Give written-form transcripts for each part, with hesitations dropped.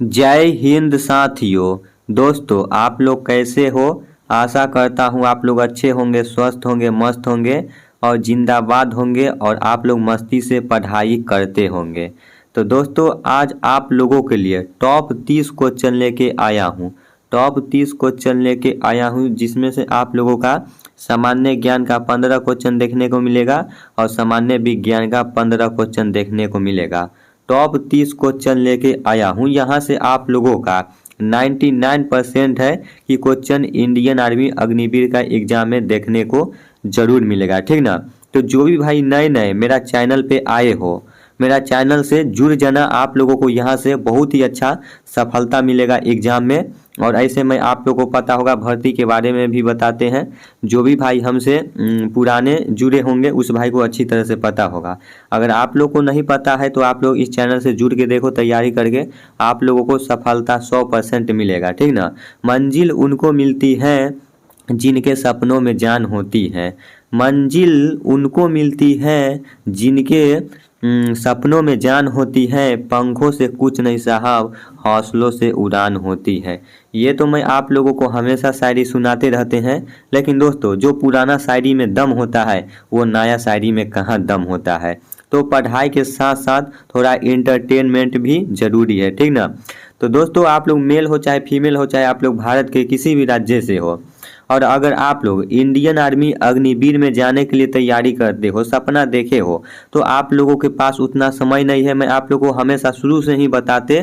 जय हिंद साथियों। दोस्तों आप लोग कैसे हो। आशा करता हूँ आप लोग अच्छे होंगे, स्वस्थ होंगे, मस्त होंगे और जिंदाबाद होंगे और आप लोग मस्ती से पढ़ाई करते होंगे। तो दोस्तों आज आप लोगों के लिए टॉप 30 क्वेश्चन लेके आया हूँ। टॉप 30 क्वेश्चन लेके आया हूँ जिसमें से आप लोगों का सामान्य ज्ञान का 15 क्वेश्चन देखने को मिलेगा और सामान्य विज्ञान का 15 क्वेश्चन देखने को मिलेगा। टॉप 30 क्वेश्चन लेके आया हूँ। यहाँ से आप लोगों का 99% है कि क्वेश्चन इंडियन आर्मी अग्निवीर का एग्जाम में देखने को जरूर मिलेगा, ठीक ना। तो जो भी भाई नए नए मेरा चैनल पे आए हो, मेरा चैनल से जुड़ जाना। आप लोगों को यहाँ से बहुत ही अच्छा सफलता मिलेगा एग्जाम में। और ऐसे में आप लोगों को पता होगा भर्ती के बारे में भी बताते हैं। जो भी भाई हमसे पुराने जुड़े होंगे उस भाई को अच्छी तरह से पता होगा। अगर आप लोग को नहीं पता है तो आप लोग इस चैनल से जुड़ के देखो, तैयारी करके आप लोगों को सफलता 100% मिलेगा, ठीक ना। मंजिल उनको मिलती है जिनके सपनों में जान होती है। मंजिल उनको मिलती है जिनके सपनों में जान होती है। पंखों से कुछ नहीं साहब, हौसलों से उड़ान होती है। ये तो मैं आप लोगों को हमेशा शायरी सुनाते रहते हैं, लेकिन दोस्तों जो पुराना शायरी में दम होता है वो नया शायरी में कहाँ दम होता है। तो पढ़ाई के साथ साथ थोड़ा इंटरटेनमेंट भी जरूरी है, ठीक ना। तो दोस्तों आप लोग मेल हो चाहे फीमेल हो, चाहे आप लोग भारत के किसी भी राज्य से हो, और अगर आप लोग इंडियन आर्मी अग्निवीर में जाने के लिए तैयारी करते हो, सपना देखे हो, तो आप लोगों के पास उतना समय नहीं है। मैं आप लोगों को हमेशा शुरू से ही बताते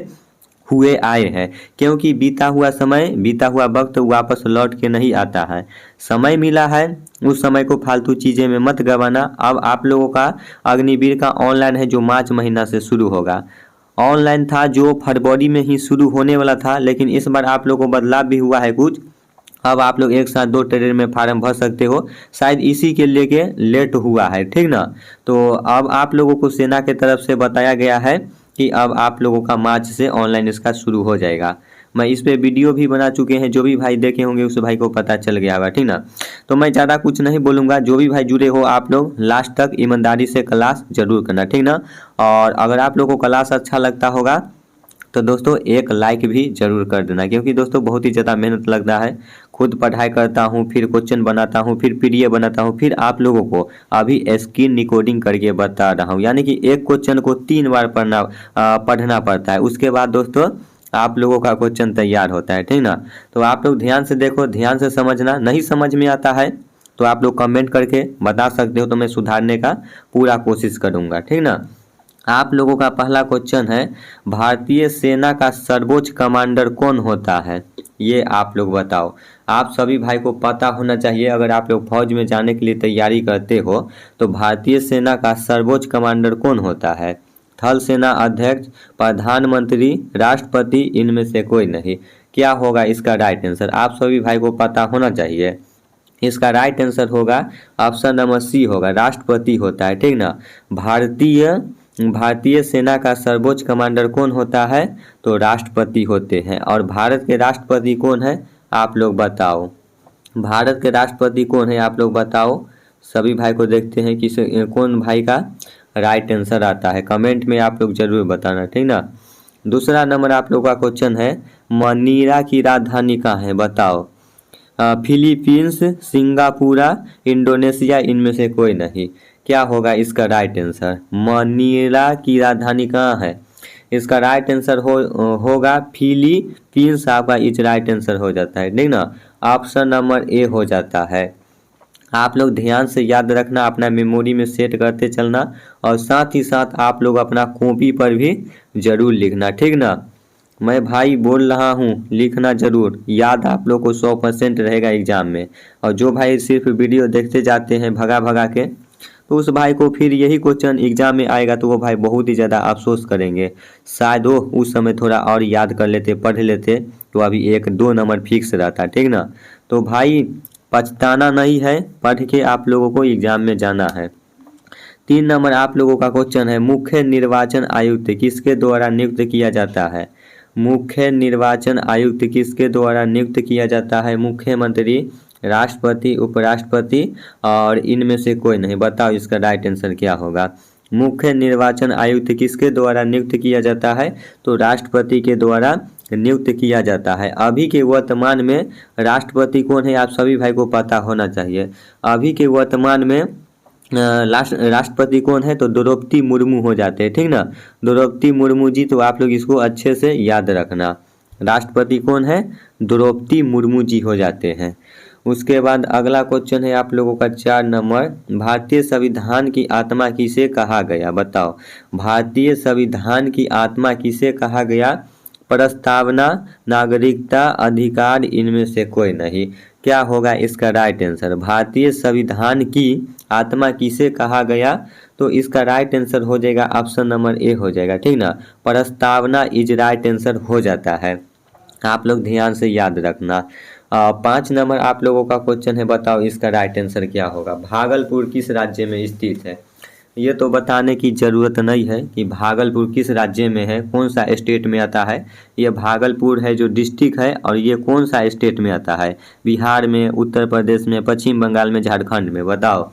हुए आए हैं, क्योंकि बीता हुआ समय, बीता हुआ वक्त वापस लौट के नहीं आता है। समय मिला है, उस समय को फालतू चीज़ें में मत गंवाना। अब आप लोगों का अग्निवीर का ऑनलाइन है जो मार्च महीना से शुरू होगा। ऑनलाइन था जो फरवरी में ही शुरू होने वाला था, लेकिन इस बार आप लोगों को बदलाव भी हुआ है कुछ। अब आप लोग एक साथ 2 ट्रेन में फार्म भर सकते हो, शायद इसी के लेके लेट हुआ है, ठीक ना। तो अब आप लोगों को सेना के तरफ से बताया गया है कि अब आप लोगों का मार्च से ऑनलाइन इसका शुरू हो जाएगा। मैं इस पे वीडियो भी बना चुके हैं, जो भी भाई देखे होंगे उस भाई को पता चल गया होगा, ठीक ना। तो मैं ज़्यादा कुछ नहीं बोलूँगा। जो भी भाई जुड़े हो आप लोग लास्ट तक ईमानदारी से क्लास जरूर करना, ठीक ना। और अगर आप लोगों को क्लास अच्छा लगता होगा तो दोस्तों एक लाइक भी जरूर कर देना, क्योंकि दोस्तों बहुत ही ज़्यादा मेहनत लगता है। खुद पढ़ाई करता हूँ, फिर क्वेश्चन बनाता हूँ, फिर पीडीएफ बनाता हूँ, फिर आप लोगों को अभी स्क्रीन रिकॉर्डिंग करके बता रहा हूँ। यानी कि एक क्वेश्चन को 3 बार पढ़ना पड़ता है। उसके बाद दोस्तों आप लोगों का क्वेश्चन तैयार होता है, ठीक ना। तो आप लोग ध्यान से देखो, ध्यान से समझना। नहीं समझ में आता है तो आप लोग कमेंट करके बता सकते हो, तो मैं सुधारने का पूरा कोशिश करूँगा, ठीक ना। आप लोगों का पहला क्वेश्चन है, भारतीय सेना का सर्वोच्च कमांडर कौन होता है? ये आप लोग बताओ। आप सभी भाई को पता होना चाहिए। अगर आप लोग फौज में जाने के लिए तैयारी करते हो तो भारतीय सेना का सर्वोच्च कमांडर कौन होता है? थल सेना अध्यक्ष, प्रधानमंत्री, राष्ट्रपति, इनमें से कोई नहीं। क्या होगा इसका राइट आंसर? आप सभी भाई को पता होना चाहिए। इसका राइट आंसर होगा ऑप्शन नंबर सी होगा, राष्ट्रपति होता है, ठीक ना। भारतीय सेना का सर्वोच्च कमांडर कौन होता है? तो राष्ट्रपति होते हैं। और भारत के राष्ट्रपति कौन है आप लोग बताओ। भारत के राष्ट्रपति कौन है आप लोग बताओ। सभी भाई को देखते हैं कि कौन भाई का राइट आंसर आता है। कमेंट में आप लोग जरूर बताना, ठीक ना। दूसरा नंबर आप लोग का क्वेश्चन है, मनीला की राजधानी कहाँ है बताओ। फिलीपींस, सिंगापुरा, इंडोनेशिया, इनमें से कोई नहीं। क्या होगा इसका राइट आंसर? मनीला की राजधानी कहाँ है? इसका राइट आंसर होगा फिलीपींस। आपका इस राइट आंसर हो जाता है, ठीक ना। ऑप्शन नंबर ए हो जाता है। आप लोग ध्यान से याद रखना, अपना मेमोरी में सेट करते चलना, और साथ ही साथ आप लोग अपना कॉपी पर भी जरूर लिखना, ठीक ना। मैं भाई बोल रहा हूँ, लिखना जरूर, याद आप लोग को 100% रहेगा एग्जाम में। और जो भाई सिर्फ वीडियो देखते जाते हैं भगा भगा के, तो उस भाई को फिर यही क्वेश्चन एग्जाम में आएगा तो वो भाई बहुत ही ज़्यादा अफसोस करेंगे। शायद वो उस समय थोड़ा और याद कर लेते, पढ़ लेते, तो अभी 1-2 नंबर फिक्स रहता, ठीक ना। तो भाई पछताना नहीं है, पढ़ के आप लोगों को एग्जाम में जाना है। 3 नंबर आप लोगों का क्वेश्चन है, मुख्य निर्वाचन आयुक्त किसके द्वारा नियुक्त किया जाता है? मुख्य निर्वाचन आयुक्त किसके द्वारा नियुक्त किया जाता है? मुख्यमंत्री, राष्ट्रपति, उपराष्ट्रपति, और इनमें से कोई नहीं। बताओ इसका राइट आंसर क्या होगा। मुख्य निर्वाचन आयुक्त किसके द्वारा नियुक्त किया जाता है? तो राष्ट्रपति के द्वारा नियुक्त किया जाता है। अभी के वर्तमान में राष्ट्रपति कौन है आप सभी भाई को पता होना चाहिए। अभी के वर्तमान में राष्ट्रपति कौन है? तो द्रौपदी मुर्मू हो जाते हैं, ठीक ना। द्रौपदी मुर्मू जी, तो आप लोग इसको अच्छे से याद रखना। राष्ट्रपति कौन है? द्रौपदी मुर्मू जी हो जाते हैं। उसके बाद अगला क्वेश्चन है आप लोगों का 4 नंबर, भारतीय संविधान की आत्मा किसे कहा गया? बताओ, भारतीय संविधान की आत्मा किसे कहा गया? प्रस्तावना, नागरिकता, अधिकार, इनमें से कोई नहीं। क्या होगा इसका राइट आंसर? भारतीय संविधान की आत्मा किसे कहा गया? तो इसका राइट आंसर हो जाएगा ऑप्शन नंबर ए हो जाएगा, ठीक ना। प्रस्तावना इज राइट आंसर हो जाता है। आप लोग ध्यान से याद रखना। 5 नंबर आप लोगों का क्वेश्चन है, बताओ इसका राइट आंसर क्या होगा? भागलपुर किस राज्य में स्थित है? ये तो बताने की ज़रूरत नहीं है कि भागलपुर किस राज्य में है, कौन सा स्टेट में आता है। ये भागलपुर है जो डिस्ट्रिक्ट है, और ये कौन सा स्टेट में आता है? बिहार में, उत्तर प्रदेश में, पश्चिम बंगाल में, झारखंड में। बताओ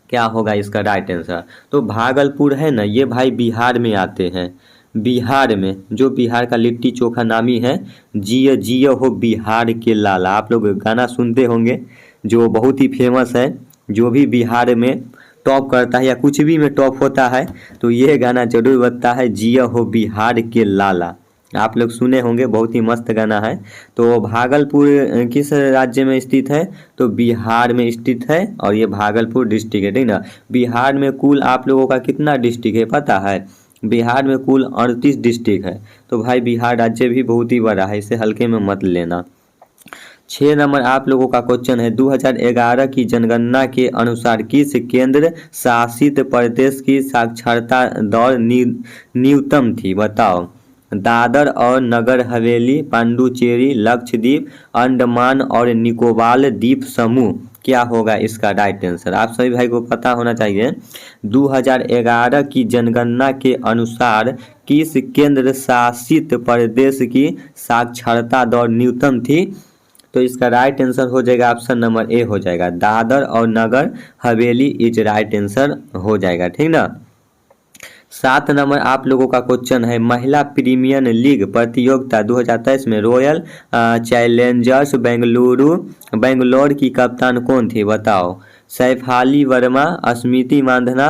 क्या होगा इसका राइट आंसर? तो भागलपुर है ना, ये भाई बिहार में आते हैं। बिहार में, जो बिहार का लिट्टी चोखा नामी है, जियो जियो हो बिहार के लाला। आप लोग गाना सुनते होंगे जो बहुत ही फेमस है, जो भी बिहार में टॉप करता है या कुछ भी में टॉप होता है तो ये गाना जरूर बजता है, जियो हो बिहार के लाला। आप लोग सुने होंगे, बहुत ही मस्त गाना है। तो भागलपुर किस राज्य में स्थित है? तो बिहार में स्थित है, और ये भागलपुर डिस्ट्रिक्ट है, ठीक ना। बिहार में कुल आप लोगों का कितना डिस्ट्रिक्ट है पता है? बिहार में कुल 38 डिस्ट्रिक्ट है। तो भाई बिहार राज्य भी बहुत ही बड़ा है, इसे हल्के में मत लेना। 6 नंबर आप लोगों का क्वेश्चन है, 2011 की जनगणना के अनुसार किस केंद्र शासित प्रदेश की साक्षरता दर न्यूनतम थी? बताओ। दादर और नगर हवेली, पांडुचेरी, लक्षद्वीप, अंडमान और निकोबार द्वीप समूह। क्या होगा इसका राइट आंसर? आप सभी भाई को पता होना चाहिए। 2011 की जनगणना के अनुसार किस केंद्र शासित प्रदेश की साक्षरता दर न्यूनतम थी? तो इसका राइट आंसर हो जाएगा ऑप्शन नंबर ए हो जाएगा, दादर और Nagar Haveli is right answer हो जाएगा, ठीक ना। 7 नंबर आप लोगों का क्वेश्चन है, महिला प्रीमियर लीग प्रतियोगिता 2023 में रॉयल चैलेंजर्स बेंगलोर की कप्तान कौन थी? बताओ। सैफाली वर्मा, स्मृति मांधना,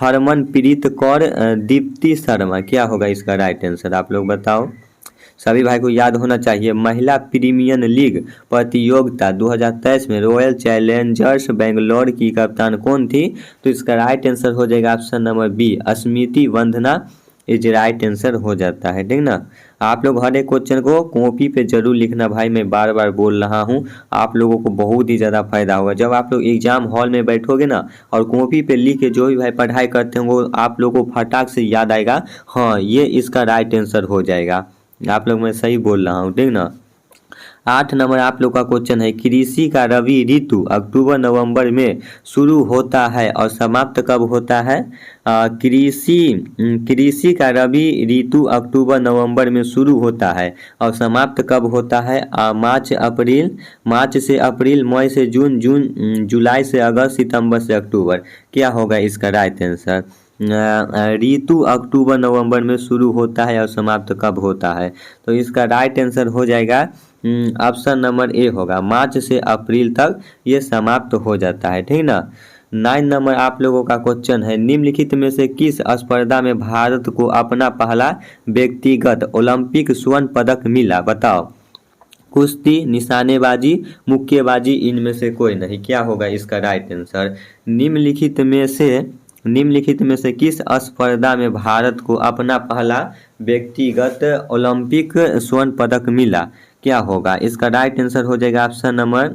हरमनप्रीत कौर, दीप्ति शर्मा। क्या होगा इसका राइट आंसर? आप लोग बताओ। सभी भाई को याद होना चाहिए, महिला प्रीमियर लीग प्रतियोगिता 2023 में रॉयल चैलेंजर्स बेंगलोर की कप्तान कौन थी? तो इसका राइट आंसर हो जाएगा option number B, Smriti Vandana is right answer हो जाता है, ठीक ना। आप लोग हर एक क्वेश्चन को कॉपी पे जरूर लिखना भाई, मैं बार बार बोल रहा हूँ, आप लोगों को बहुत ही ज़्यादा फायदा होगा। जब आप लोग एग्जाम हॉल में बैठोगे ना और कॉपी पे लिख के जो भी भाई पढ़ाई करते होंगे वो आप लोगों को फटाक से याद आएगा, हाँ ये इसका राइट आंसर हो जाएगा। आप लोग मैं सही बोल रहा हूँ, ठीक ना। 8 नंबर आप लोग का क्वेश्चन है, कृषि का रबी ऋतु अक्टूबर नवंबर में शुरू होता है और समाप्त कब होता है? कृषि का रबी ऋतु अक्टूबर नवंबर में शुरू होता है और समाप्त कब होता है? मार्च से अप्रैल, मई से जून, जुलाई से अगस्त, सितंबर से अक्टूबर। क्या होगा इसका राइट आंसर? ऋतु अक्टूबर नवंबर में शुरू होता है और समाप्त कब होता है? तो इसका राइट आंसर हो जाएगा ऑप्शन नंबर ए होगा, मार्च से अप्रैल तक ये समाप्त हो जाता है, ठीक ना। 9 नंबर आप लोगों का क्वेश्चन है, निम्नलिखित में से किस स्पर्धा में भारत को अपना पहला व्यक्तिगत ओलंपिक स्वर्ण पदक मिला? बताओ। कुश्ती, निशानेबाजी, मुक्केबाजी, इनमें से कोई नहीं। क्या होगा इसका राइट आंसर? निम्नलिखित में से किस स्पर्धा में भारत को अपना पहला व्यक्तिगत ओलंपिक स्वर्ण पदक मिला? क्या होगा इसका राइट आंसर? हो जाएगा ऑप्शन नंबर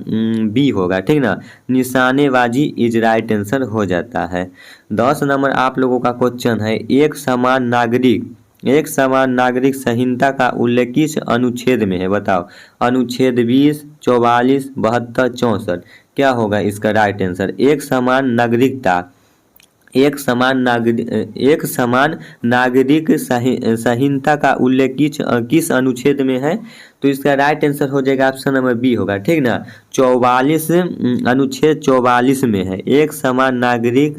बी होगा, ठीक ना, निशानेबाजी इज राइट आंसर हो जाता है। 10 नंबर आप लोगों का क्वेश्चन है, एक समान नागरिक संहिता का उल्लेख किस अनुच्छेद में है? बताओ। अनुच्छेद 20, 44, 72, 64। क्या होगा इसका राइट आंसर? एक समान नागरिकता, एक समान नागरिक संहिता का उल्लेख किस अनुच्छेद में है? तो इसका राइट आंसर हो जाएगा ऑप्शन नंबर बी होगा, ठीक ना। 44 अनुच्छेद 44 में है। एक समान नागरिक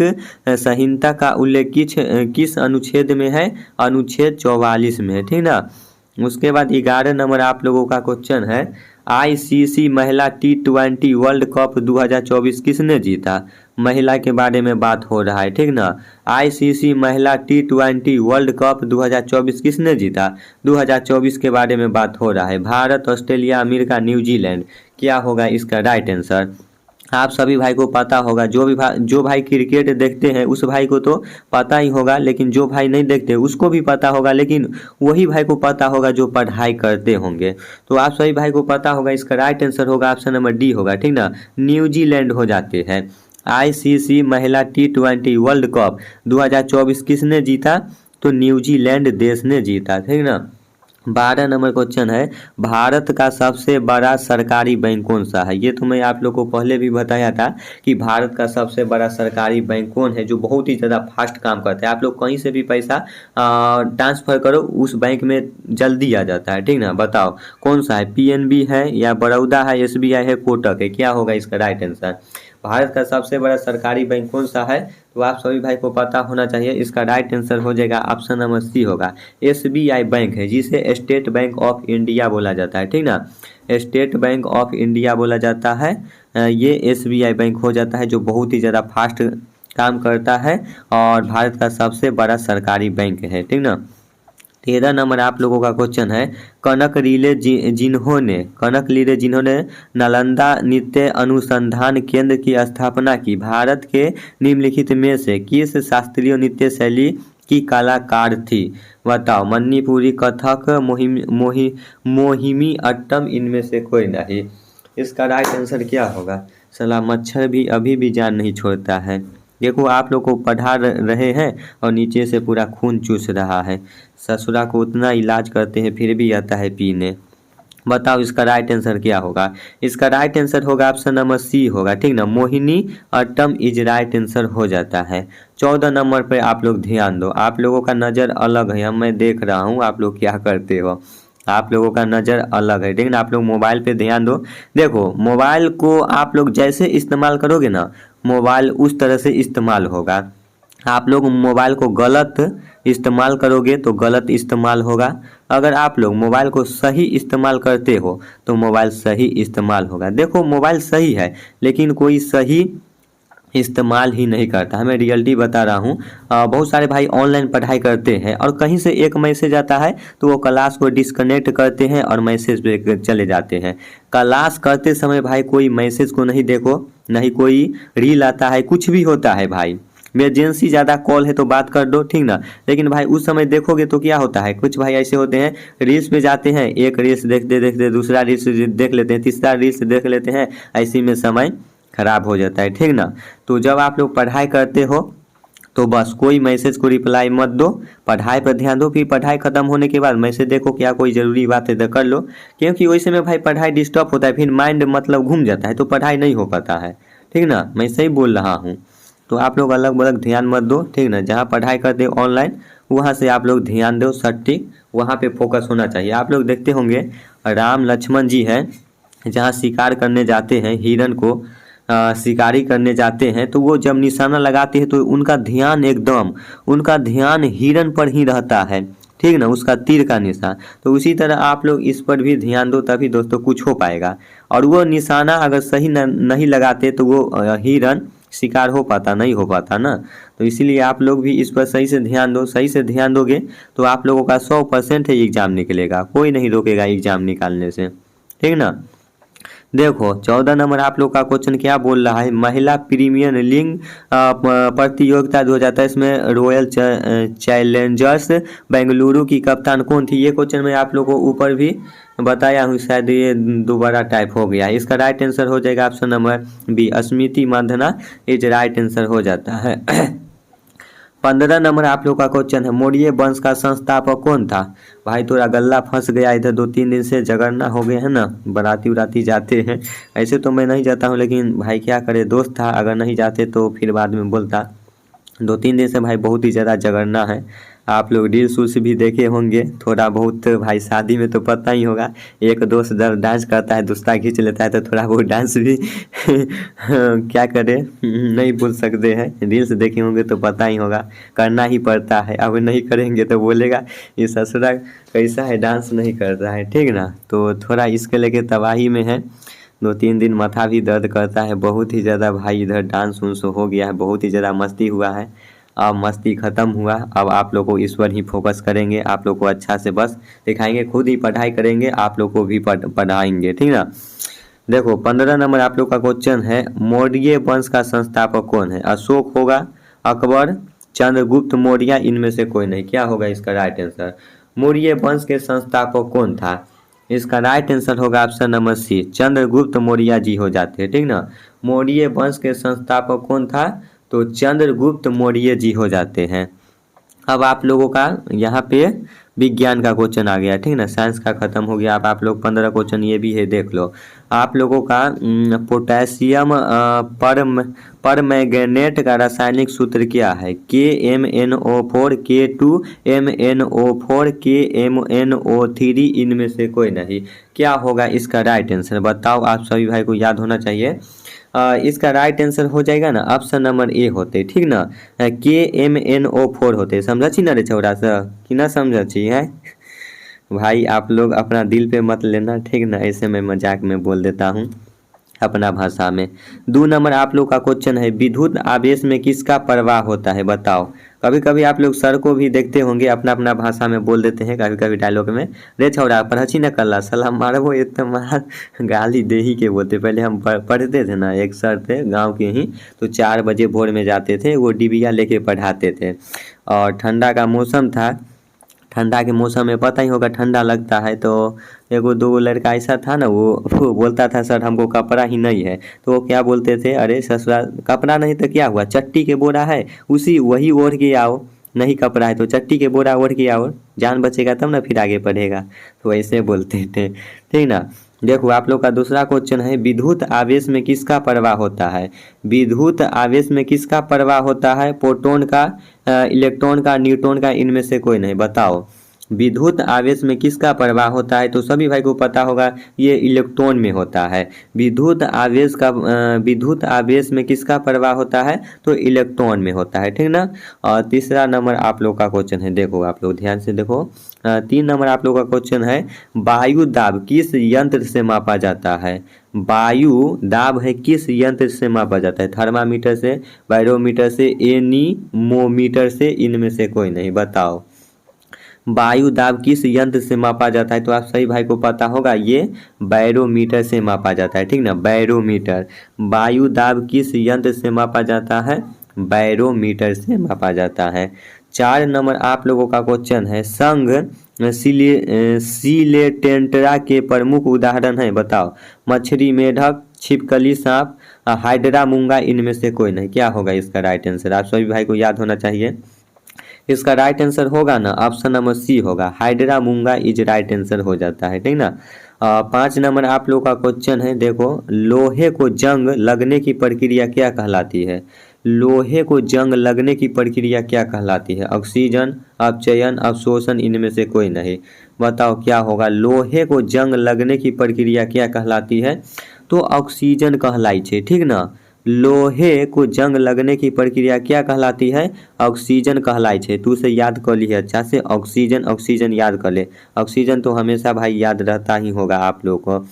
संहिता का उल्लेख किस अनुच्छेद में है? अनुच्छेद 44 में है, ठीक ना। उसके बाद 11 नंबर आप लोगों का क्वेश्चन है, आईसीसी महिला T20 वर्ल्ड कप 2024 किसने जीता? महिला के बारे में बात हो रहा है, ठीक ना। आईसीसी महिला T20 वर्ल्ड कप 2024 किसने जीता? 2024 के बारे में बात हो रहा है। Bharat, Australia, America, New Zealand. क्या होगा इसका राइट आंसर? आप सभी भाई को पता होगा, जो भाई क्रिकेट देखते हैं उस भाई को तो पता ही होगा, लेकिन जो भाई नहीं देखते उसको भी पता होगा, लेकिन वही भाई को पता होगा जो पढ़ाई करते होंगे। तो आप सभी भाई को पता होगा, इसका राइट आंसर होगा ऑप्शन नंबर डी होगा, ठीक ना। न्यूजीलैंड हो जाते हैं। आईसीसी महिला T20 वर्ल्ड कप 2024 किसने जीता? तो न्यूजीलैंड देश ने जीता, ठीक ना। 12 नंबर क्वेश्चन है, भारत का सबसे बड़ा सरकारी बैंक कौन सा है? ये तो मैं आप लोग को पहले भी बताया था कि भारत का सबसे बड़ा सरकारी बैंक कौन है, जो बहुत ही ज़्यादा फास्ट काम करता है। आप लोग कहीं से भी पैसा ट्रांसफ़र करो, उस बैंक में जल्दी आ जाता है, ठीक ना। बताओ कौन सा है? पीएनबी है या बड़ौदा है, एसबीआई है, कोटक है? क्या होगा इसका राइट आंसर? भारत का सबसे बड़ा सरकारी बैंक कौन सा है? तो आप सभी भाई को पता होना चाहिए। इसका राइट आंसर हो जाएगा ऑप्शन नंबर सी होगा, एसबीआई बैंक है, जिसे स्टेट बैंक ऑफ इंडिया बोला जाता है, ठीक ना। स्टेट बैंक ऑफ इंडिया बोला जाता है, ये एसबीआई बैंक हो जाता है, जो बहुत ही ज़्यादा फास्ट काम करता है और भारत का सबसे बड़ा सरकारी बैंक है, ठीक ना। 13 नंबर आप लोगों का क्वेश्चन है, कनक लीले जिन्होंने नालंदा नृत्य अनुसंधान केंद्र की स्थापना की, भारत के निम्नलिखित में से किस शास्त्रीय नृत्य शैली की कलाकार थी? बताओ। मणिपुरी, कथक, मोहिनी अट्टम, इनमें से कोई नहीं। इसका राइट आंसर क्या होगा? सला मच्छर भी अभी भी जान नहीं छोड़ता है। देखो आप लोग को पढ़ा रहे हैं और नीचे से पूरा खून चूस रहा है। ससुरा को उतना इलाज करते हैं फिर भी आता है पीने। बताओ इसका राइट आंसर क्या होगा? इसका राइट आंसर होगा ऑप्शन नंबर सी होगा, ठीक ना। Mohini Attam is right answer हो जाता है। 14 नंबर पे आप लोग ध्यान दो, आप लोगों का नज़र अलग है, मैं देख रहा हूँ आप लोग क्या करते हो, आप लोगों का नज़र अलग है, ठीक ना। आप लोग मोबाइल पे ध्यान दो। देखो मोबाइल को आप लोग जैसे इस्तेमाल करोगे ना, मोबाइल उस तरह से इस्तेमाल होगा। आप लोग मोबाइल को गलत इस्तेमाल करोगे तो गलत इस्तेमाल होगा। अगर आप लोग मोबाइल को सही इस्तेमाल करते हो तो मोबाइल सही इस्तेमाल होगा। देखो मोबाइल सही है लेकिन कोई सही इस्तेमाल ही नहीं करता है, मैं रियलिटी बता रहा हूँ। बहुत सारे भाई ऑनलाइन पढ़ाई करते हैं और कहीं से एक मैसेज आता है तो वो क्लास को डिस्कनेक्ट करते हैं और मैसेज पे चले जाते हैं। क्लास करते समय भाई कोई मैसेज को नहीं देखो, नहीं कोई रील आता है, कुछ भी होता है भाई, इमरजेंसी ज़्यादा कॉल है तो बात कर दो, ठीक ना। लेकिन भाई उस समय देखोगे तो क्या होता है, कुछ भाई ऐसे होते हैं रील्स पे जाते हैं, एक रील्स देखते देखते दूसरा रील्स देख लेते हैं, तीसरा रील्स देख लेते हैं, ऐसे में समय खराब हो जाता है, ठीक ना। तो जब आप लोग पढ़ाई करते हो तो बस कोई मैसेज को रिप्लाई मत दो, पढ़ाई पर ध्यान दो। फिर पढ़ाई खत्म होने के बाद मैसेज देखो, क्या कोई ज़रूरी बात है तो कर लो, क्योंकि वैसे में भाई पढ़ाई डिस्टर्ब होता है, फिर माइंड मतलब घूम जाता है तो पढ़ाई नहीं हो पाता है, ठीक ना। मैं सही बोल रहा हूँ। तो आप लोग अलग अलग ध्यान मत दो, ठीक ना। जहाँ पढ़ाई करते हो ऑनलाइन वहाँ से आप लोग ध्यान दो, सटीक वहाँ पे फोकस होना चाहिए। आप लोग देखते होंगे राम लक्ष्मण जी हैं, जहाँ शिकार करने जाते हैं, हिरन को शिकारी करने जाते हैं, तो वो जब निशाना लगाते हैं तो उनका ध्यान हिरन पर ही रहता है, ठीक ना, उसका तीर का निशान। तो उसी तरह आप लोग इस पर भी ध्यान दो, तभी दोस्तों कुछ हो पाएगा। और वो निशाना अगर सही नहीं लगाते तो वो हिरन शिकार हो पाता नहीं हो पाता ना। तो इसीलिए आप लोग भी इस पर सही से ध्यान दो। सही से ध्यान दोगे तो आप लोगों का 100% ही एग्जाम निकलेगा, कोई नहीं रोकेगा एग्जाम निकालने से, ठीक ना। देखो 14 नंबर आप लोग का क्वेश्चन क्या बोल रहा है, महिला प्रीमियर लीग प्रतियोगिता 2023 में रॉयल चैलेंजर्स बेंगलुरु की कप्तान कौन थी? ये क्वेश्चन मैं आप लोगों को ऊपर भी बताया हूँ, शायद ये दोबारा टाइप हो गया। इसका राइट आंसर हो जाएगा option number B, Smriti Mandhana is right answer हो जाता है। 15 नंबर आप लोग का क्वेश्चन है, मौर्य वंश का संस्थापक कौन था? भाई थोड़ा गला फंस गया इधर, 2-3 दिन से झगड़ना हो गए हैं ना, बराती उराती जाते हैं। ऐसे तो मैं नहीं जाता हूँ लेकिन भाई क्या करे, दोस्त था, अगर नहीं जाते तो फिर बाद में बोलता। 2-3 दिन से भाई बहुत ही ज़्यादा झगड़ना है। आप लोग रील्स उल्स भी देखे होंगे थोड़ा बहुत भाई, शादी में तो पता ही होगा, एक दोस्त जब डांस करता है दूसरा खींच लेता है तो थोड़ा बहुत डांस भी क्या करें, नहीं भूल सकते हैं। रील्स देखे होंगे तो पता ही होगा, करना ही पड़ता है। अब नहीं करेंगे तो बोलेगा ये ससुरा कैसा है, डांस नहीं करता है, ठीक ना। तो थोड़ा इसके लेके तबाही में है। 2-3 दिन माथा भी दर्द करता है बहुत ही ज़्यादा भाई। इधर डांस उन्स हो गया है, बहुत ही ज़्यादा मस्ती हुआ है। अब मस्ती ख़त्म हुआ, अब आप लोग को इस पर ही फोकस करेंगे। आप लोग को अच्छा से बस दिखाएंगे, खुद ही पढ़ाई करेंगे, आप लोग को भी पढ़ाएंगे, ठीक ना। देखो 15 नंबर आप लोग का क्वेश्चन है, मौर्य वंश का संस्थापक कौन है? अशोक होगा, अकबर, चंद्रगुप्त मौर्य, इनमें से कोई नहीं। क्या होगा इसका राइट आंसर? मौर्य वंश के संस्थापक कौन था? इसका राइट आंसर होगा option number C, Chandragupta Maurya जी हो जाते हैं, ठीक ना। मौर्य वंश के संस्थापक कौन था? तो चंद्रगुप्त मौर्य जी हो जाते हैं। अब आप लोगों का यहाँ पे विज्ञान का क्वेश्चन आ गया, ठीक ना। साइंस का खत्म हो गया। अब आप लोग 15 क्वेश्चन ये भी है, देख लो। आप लोगों का पोटेशियम परमैंगनेट का रासायनिक सूत्र क्या है? KMnO4, K2MnO4, KMnO3, इनमें से कोई नहीं। क्या होगा इसका राइट आंसर? बताओ, आप सभी भाई को याद होना चाहिए। इसका राइट आंसर हो जाएगा ना ऑप्शन नंबर ए होते, ठीक ना। KMnO4 होते। समझा छी ना रे छौड़ा सा, कि ना समझा छी है भाई? आप लोग अपना दिल पे मत लेना, ठीक ना, ऐसे मैं मजाक में बोल देता हूँ अपना भाषा में। 2 नंबर आप लोग का क्वेश्चन है, विद्युत आवेश में किसका प्रवाह होता है? बताओ। कभी कभी आप लोग सर को भी देखते होंगे, अपना अपना भाषा में बोल देते हैं कभी कभी डायलॉग में, रे छौड़ा पढ़ी न कल्ला साला मारबो इतना मार, गाली दे ही के बोलते। पहले हम पढ़ते थे ना, एक सर थे गांव के ही, तो 4 बजे भोर में जाते थे, वो डिबिया लेके पढ़ाते थे। और ठंडा का मौसम था, ठंडा के मौसम में पता ही होगा ठंडा लगता है, तो एगो दो लड़का ऐसा था ना, वो बोलता था सर हमको कपड़ा ही नहीं है। तो वो क्या बोलते थे, अरे ससुरा कपड़ा नहीं तो क्या हुआ, चट्टी के बोरा है, वही ओढ़ के आओ। नहीं कपड़ा है तो चट्टी के बोरा ओढ़ के आओ, जान बचेगा तब ना फिर आगे पढ़ेगा। तो ऐसे बोलते थे, ठीक ना। देखो आप लोग का दूसरा क्वेश्चन है, विद्युत आवेश में किसका प्रवाह होता है? विद्युत आवेश में किसका प्रवाह होता है? प्रोटॉन का, इलेक्ट्रॉन का, न्यूट्रॉन का, इनमें से कोई नहीं। बताओ विद्युत आवेश में किसका प्रवाह होता है? तो सभी भाई को पता होगा ये इलेक्ट्रॉन में होता है। विद्युत आवेश में किसका प्रवाह होता है? तो इलेक्ट्रॉन में होता है, ठीक ना। और तीसरा नंबर आप लोग का क्वेश्चन है, देखो आप लोग ध्यान से देखो। 3 नंबर आप लोग का क्वेश्चन है, वायु दाब किस यंत्र से मापा जाता है? वायु दाब है किस यंत्र से मापा जाता है? थर्मामीटर से, बैरोमीटर से, एनीमोमीटर से, इनमें से कोई नहीं। बताओ वायु दाब किस यंत्र से मापा जाता है? तो आप सही भाई को पता होगा, ये बैरोमीटर से मापा जाता है, ठीक ना, बैरोमीटर। वायु दाब किस यंत्र से मापा जाता है? बैरोमीटर से मापा जाता है। 4 नंबर आप लोगों का क्वेश्चन है, संघ सिलेटेंट्रा के प्रमुख उदाहरण है। बताओ मछली, मेढक, छिपकली, सांप, हाइड्रा, मूंगा, इनमें से कोई नहीं। क्या होगा इसका राइट आंसर? आप सभी भाई को याद होना चाहिए। इसका राइट आंसर होगा ना ऑप्शन नंबर सी होगा, हाइड्रा मूंगा इज राइट आंसर हो जाता है, ठीक ना। 5 नंबर आप लोग का क्वेश्चन है, देखो लोहे को जंग लगने की प्रक्रिया क्या कहलाती है? लोहे को जंग लगने की प्रक्रिया क्या कहलाती है? ऑक्सीजन, अपचयन, अवशोषण, इनमें से कोई नहीं। बताओ क्या होगा? लोहे को जंग लगने की प्रक्रिया क्या कहलाती है? तो ऑक्सीजन कहलाई छे, ठीक ना। लोहे को जंग लगने की प्रक्रिया क्या कहलाती है? ऑक्सीजन कहलाई छे। तू से याद कर ली अच्छा से, ऑक्सीजन, ऑक्सीजन याद कर ले। ऑक्सीजन तो हमेशा भाई याद रहता ही होगा आप लोग को।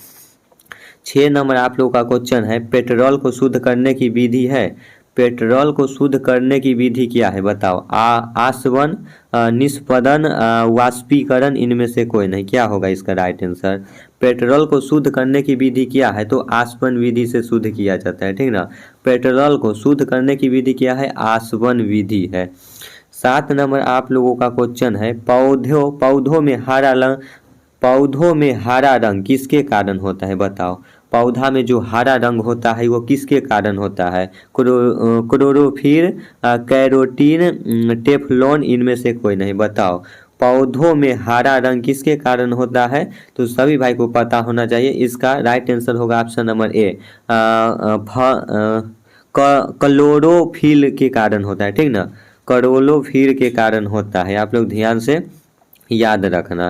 6 नंबर आप लोग का क्वेश्चन है, पेट्रोल को शुद्ध करने की विधि है। पेट्रोल को शुद्ध करने की विधि क्या है? बताओ आसवन, निष्पदन, वाष्पीकरण, इनमें से कोई नहीं। क्या होगा इसका राइट आंसर? पेट्रोल को शुद्ध करने की विधि क्या है? तो आसवन विधि से शुद्ध किया जाता है, ठीक ना। पेट्रोल को शुद्ध करने की विधि क्या है? आसवन विधि है। 7 नंबर आप लोगों का क्वेश्चन है, पौधों में हरा रंग किसके कारण होता है? बताओ पौधा में जो हरा रंग होता है वो किसके कारण होता है? क्लोरोफिल, कैरोटीन, टेफ्लॉन, इनमें से कोई नहीं। बताओ पौधों में हरा रंग किसके कारण होता है? तो सभी भाई को पता होना चाहिए। इसका राइट आंसर होगा ऑप्शन नंबर ए, क्लोरोफिल के कारण होता है, ठीक ना। क्लोरोफिल के कारण होता है। आप लोग ध्यान से याद रखना।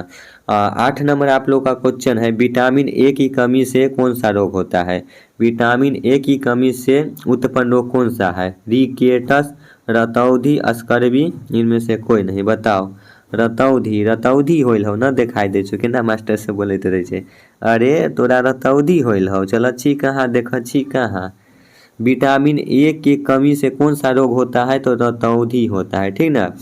8 नंबर आप लोग का क्वेश्चन है, विटामिन ए की कमी से कौन सा रोग होता है? विटामिन ए की कमी से उत्पन्न रोग कौन सा है? रिकेटस, रतौधी, स्कर्वी, इनमें से कोई नहीं। बताओ। रतौधी होइल हो ना, दिखाई दे छो केना मास्टर से बोलते रहे छे। अरे तोरा रतौधी होइल हो, चल अच्छी कहाँ देख अच्छी कहाँ। विटामिन ए की कमी से कौन सा रोग होता है? तो रतौधी होता है, ठीक ना।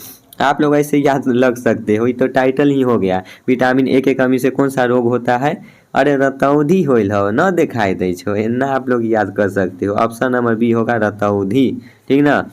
आप लोग ऐसे याद लग सकते हो, ये तो टाइटल ही हो गया, विटामिन ए के कमी से कौन सा रोग होता है? अरे रतौधी होइल हो ना, दिखाई दे छो, इतना आप लोग याद कर सकते हो। ऑप्शन नंबर बी होगा रतौधी, ठीक ना।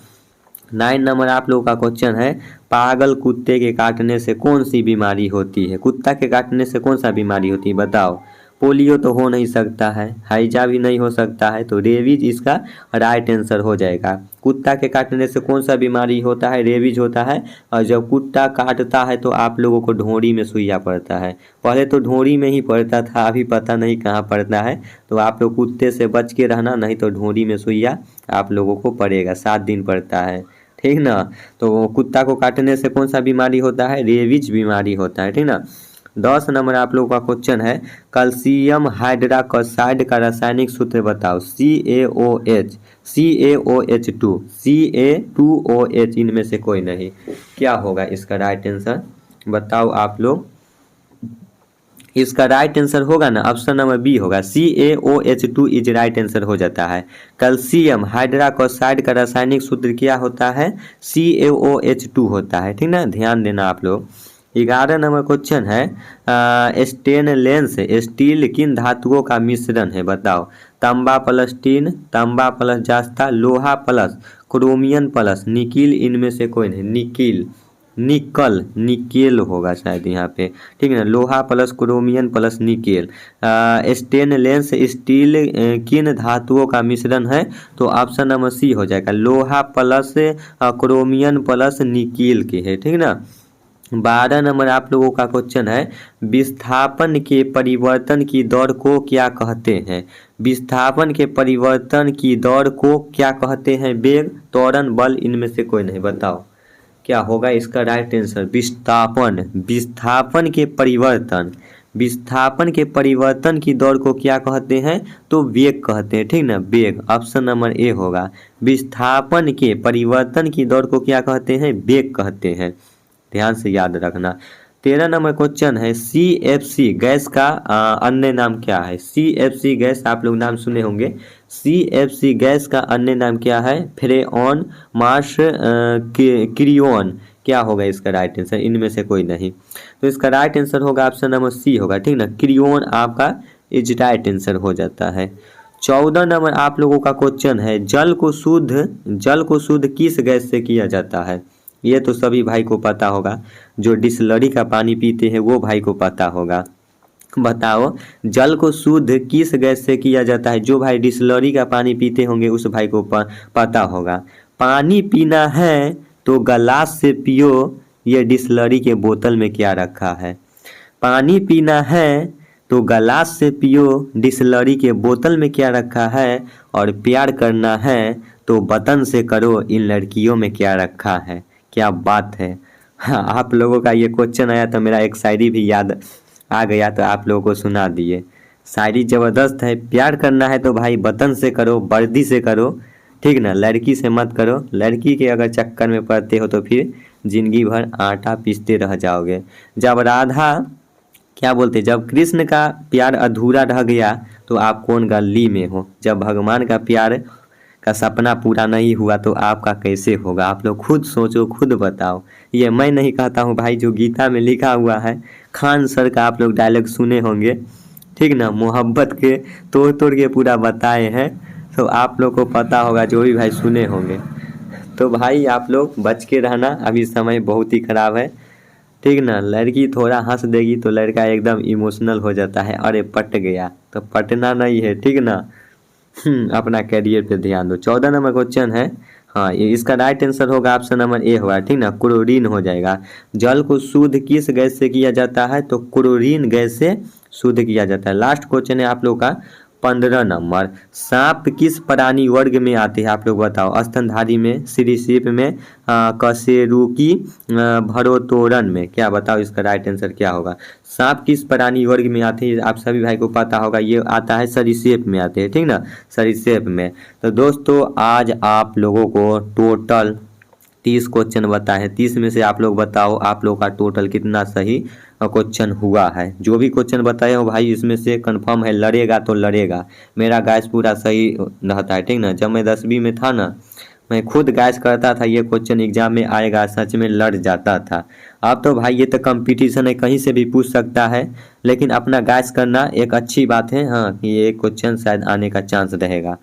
9 नंबर आप लोगों का क्वेश्चन है, पागल कुत्ते के काटने से कौन सी बीमारी होती है? कुत्ता के काटने से कौन सा बीमारी होती है? बताओ। पोलियो तो हो नहीं सकता है, हैजा भी नहीं हो सकता है, तो रेबीज इसका राइट आंसर हो जाएगा। कुत्ता के काटने से कौन सा बीमारी होता है? रेबीज होता है। और जब कुत्ता काटता है तो आप लोगों को ढोंड़ी में सुइया पड़ता है। पहले तो ढोंड़ी में ही पड़ता था, अभी पता नहीं कहाँ पड़ता है। तो आप लोग कुत्ते से बच के रहना, नहीं तो ढोंड़ी में सुइया आप लोगों को पड़ेगा, 7 दिन पड़ता है, ठीक ना। तो कुत्ता को काटने से कौन सा बीमारी होता है? रेबीज बीमारी होता है, ठीक ना। 10 नंबर आप लोगों का क्वेश्चन है, कैल्शियम हाइड्रोक्साइड का रासायनिक सूत्र बताओ। CaOH, CaOH2, Ca2OH, इनमें से कोई नहीं। क्या होगा इसका राइट आंसर? बताओ आप लोग। इसका राइट आंसर होगा ना, ऑप्शन नंबर बी होगा, CaOH2 इज राइट आंसर हो जाता है। कैल्शियम हाइड्रोक्साइड का रासायनिक सूत्र क्या होता है? CaOH2 होता है, ठीक ना। ध्यान देना आप लोग। 11 नंबर क्वेश्चन है, स्टेनलेस स्टील किन धातुओं का मिश्रण है? बताओ। तांबा प्लस टीन, तांबा प्लस जास्ता, लोहा प्लस क्रोमियम प्लस निकिल, इनमें से कोई नहीं। निकिल, निकल, निकेल होगा शायद यहाँ पे, ठीक है ना। लोहा plus chromium plus nickel. Stainless steel किन धातुओं का मिश्रण है? तो ऑप्शन नंबर सी हो जाएगा, लोहा प्लस क्रोमियम प्लस निकेल के है, ठीक ना। 12 नंबर आप लोगों का क्वेश्चन है, विस्थापन के परिवर्तन की दौड़ को क्या कहते हैं? विस्थापन के परिवर्तन की दौड़ को क्या कहते हैं? वेग, त्वरण, बल, इनमें से कोई नहीं। बताओ क्या होगा इसका राइट आंसर? विस्थापन, विस्थापन के परिवर्तन, विस्थापन के परिवर्तन की दौड़ को क्या कहते हैं? तो वेग कहते हैं, ठीक ना। वेग, ऑप्शन नंबर ए होगा। विस्थापन के परिवर्तन की दौड़ को क्या कहते हैं? वेग कहते हैं, ध्यान से याद रखना। 13 नंबर क्वेश्चन है, CFC गैस का अन्य नाम क्या है? CFC गैस आप लोग नाम सुने होंगे। CFC गैस का अन्य नाम क्या है? फ्रेऑन, मार्स, क्रियोन। क्या होगा इसका राइट आंसर? इनमें से कोई नहीं। तो इसका राइट आंसर होगा ऑप्शन नंबर सी होगा, ठीक ना। क्रियोन आपका इज राइट आंसर हो जाता है। 14 नंबर आप लोगों का क्वेश्चन है, जल को शुद्ध किस गैस से किया जाता है? ये तो सभी भाई को पता होगा, जो डिस्लरी का पानी पीते हैं वो भाई को पता होगा। बताओ जल को शुद्ध किस गैस से किया जाता है? जो भाई डिस्लरी का पानी पीते होंगे उस भाई को पता होगा। पानी पीना है तो गिलास से पियो, ये डिस्लरी के बोतल में क्या रखा है? पानी पीना है तो गिलास से पियो, डिस्लरी के बोतल में क्या रखा है? और प्यार करना है तो बतन से करो, इन लड़कियों में क्या रखा है? क्या बात है। हाँ, आप लोगों का ये क्वेश्चन आया तो मेरा एक शायरी भी याद आ गया, तो आप लोगों को सुना दिए। शायरी ज़बरदस्त है। प्यार करना है तो भाई बतन से करो, वर्दी से करो, ठीक ना। लड़की से मत करो, लड़की के अगर चक्कर में पड़ते हो तो फिर जिंदगी भर आटा पीसते रह जाओगे। जब राधा क्या बोलते, जब कृष्ण का प्यार अधूरा रह गया तो आप कौन गली में हो? जब भगवान का प्यार का सपना पूरा नहीं हुआ तो आपका कैसे होगा? आप लोग खुद सोचो, खुद बताओ। ये मैं नहीं कहता हूँ भाई, जो गीता में लिखा हुआ है, खान सर का आप लोग डायलॉग सुने होंगे, ठीक ना। मोहब्बत के तोड़ तोड़ के पूरा बताए हैं, तो आप लोग को पता होगा, जो भी भाई सुने होंगे। तो भाई आप लोग बच के रहना, अभी समय बहुत ही खराब है, ठीक ना। लड़की थोड़ा हंस देगी तो लड़का एकदम इमोशनल हो जाता है, अरे पट गया, तो पटना नहीं है, ठीक ना। अपना कैरियर पे ध्यान दो। 14 नंबर क्वेश्चन है, हाँ ये इसका राइट आंसर होगा ऑप्शन नंबर ए होगा, ठीक ना। क्लोरीन हो जाएगा। जल को शुद्ध किस गैस से किया जाता है? तो क्लोरीन गैस से शुद्ध किया जाता है। लास्ट क्वेश्चन है आप लोग का, 15 नंबर, सांप किस प्राणी वर्ग में आते हैं आप लोग बताओ। स्तनधारी में, सरीसृप में, कशेरुकी, भारोत्तोलन में। क्या बताओ इसका राइट आंसर क्या होगा। सांप किस प्राणी वर्ग में आते हैं आप सभी भाई को पता होगा, ये आता है सरीसृप में आते हैं, ठीक ना, सरीसृप में। तो दोस्तों आज आप लोगों को टोटल 30 क्वेश्चन बताए हैं। 30 में से आप लोग बताओ आप लोग का टोटल कितना सही क्वेश्चन हुआ है। जो भी क्वेश्चन बताए हो भाई इसमें से कंफर्म है लड़ेगा तो लड़ेगा। मेरा गैस पूरा सही रहता है, ठीक ना। जब मैं 10वीं में था ना, मैं खुद गैस करता था ये क्वेश्चन एग्जाम में आएगा, सच में लड़ जाता था। अब तो भाई ये तो कंपटीशन है, कहीं से भी पूछ सकता है, लेकिन अपना गैस करना एक अच्छी बात है। हाँ कि ये क्वेश्चन शायद आने का चांस रहेगा।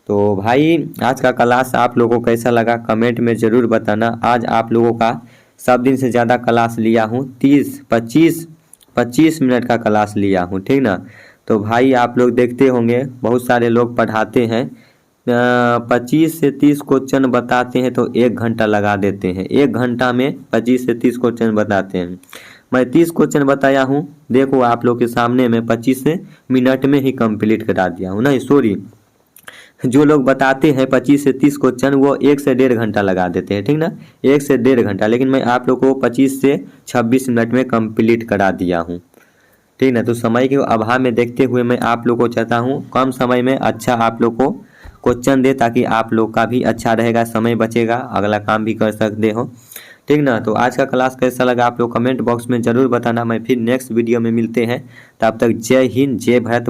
तो भाई आज का क्लास आप लोगों को कैसा लगा कमेंट में ज़रूर बताना। आज आप लोगों का सब दिन से ज़्यादा क्लास लिया हूँ, 25 मिनट का क्लास लिया हूँ, ठीक ना। तो भाई आप लोग देखते होंगे बहुत सारे लोग पढ़ाते हैं 25 से 30 क्वेश्चन बताते हैं तो 1 घंटा लगा देते हैं। 1 घंटा में 25 से 30 क्वेश्चन बताते हैं। मैं 30 क्वेश्चन बताया हूँ, देखो आप लोग के सामने मैं 25 मिनट में ही कंप्लीट करा दिया हूँ। नहीं सॉरी, जो लोग बताते हैं 25 से 30 क्वेश्चन वो 1 से 1.5 घंटा लगा देते हैं, ठीक ना, 1 से 1.5 घंटा। लेकिन मैं आप लोग को 25 से 26 मिनट में कंप्लीट करा दिया हूँ, ठीक ना। तो समय के अभाव में देखते हुए मैं आप लोग को चाहता हूँ कम समय में अच्छा आप लोग को क्वेश्चन दे, ताकि आप लोग का भी अच्छा रहेगा, समय बचेगा, अगला काम भी कर सकते हो, ठीक ना। तो आज का क्लास कैसा लगा आप लोग कमेंट बॉक्स में ज़रूर बताना। मैं फिर नेक्स्ट वीडियो में मिलते हैं, तब तक जय हिंद जय भारत।